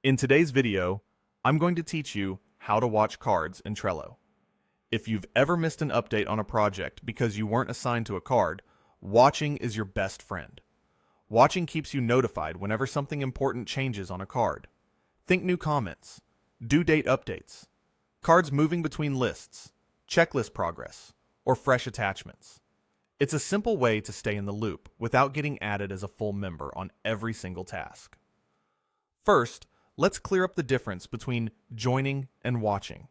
In today's video, I'm going to teach you how to watch cards in Trello. If you've ever missed an update on a project because you weren't assigned to a card, watching is your best friend. Watching keeps you notified whenever something important changes on a card. Think new comments, due date updates, cards moving between lists, checklist progress, or fresh attachments. It's a simple way to stay in the loop without getting added as a full member on every single task. First, let's clear up the difference between joining and watching.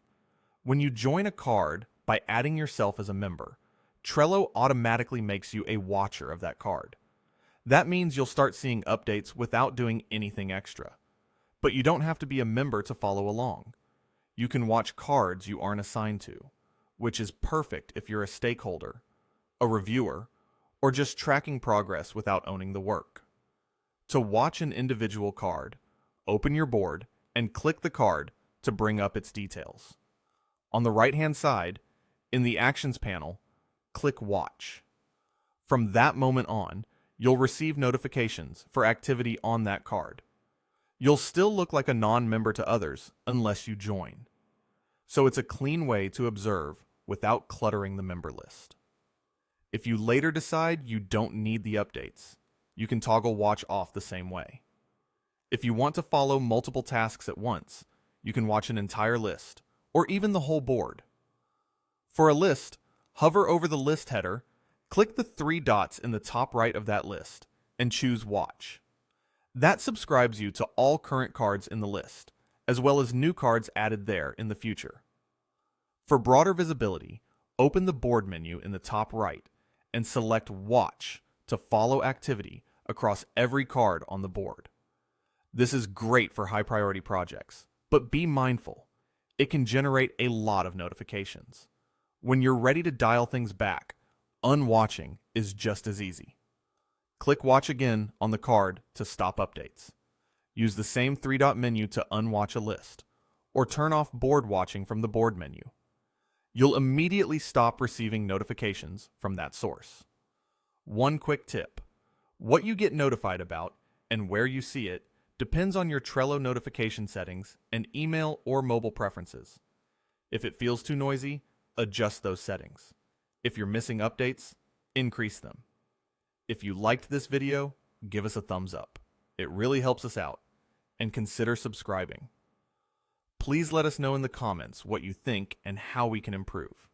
When you join a card by adding yourself as a member, Trello automatically makes you a watcher of that card. That means you'll start seeing updates without doing anything extra. But you don't have to be a member to follow along. You can watch cards you aren't assigned to, which is perfect if you're a stakeholder, a reviewer, or just tracking progress without owning the work. To watch an individual card, open your board and click the card to bring up its details. On the right-hand side, in the Actions panel, click Watch. From that moment on, you'll receive notifications for activity on that card. You'll still look like a non-member to others unless you join. So it's a clean way to observe without cluttering the member list. If you later decide you don't need the updates, you can toggle Watch off the same way. If you want to follow multiple tasks at once, you can watch an entire list, or even the whole board. For a list, hover over the list header, click the three dots in the top right of that list, and choose Watch. That subscribes you to all current cards in the list, as well as new cards added there in the future. For broader visibility, open the board menu in the top right and select Watch to follow activity across every card on the board. This is great for high-priority projects, but be mindful. It can generate a lot of notifications. When you're ready to dial things back, unwatching is just as easy. Click Watch again on the card to stop updates. Use the same three-dot menu to unwatch a list, or turn off board watching from the board menu. You'll immediately stop receiving notifications from that source. One quick tip: what you get notified about and where you see it depends on your Trello notification settings and email or mobile preferences. If it feels too noisy, adjust those settings. If you're missing updates, increase them. If you liked this video, give us a thumbs up. It really helps us out. And consider subscribing. Please let us know in the comments what you think and how we can improve.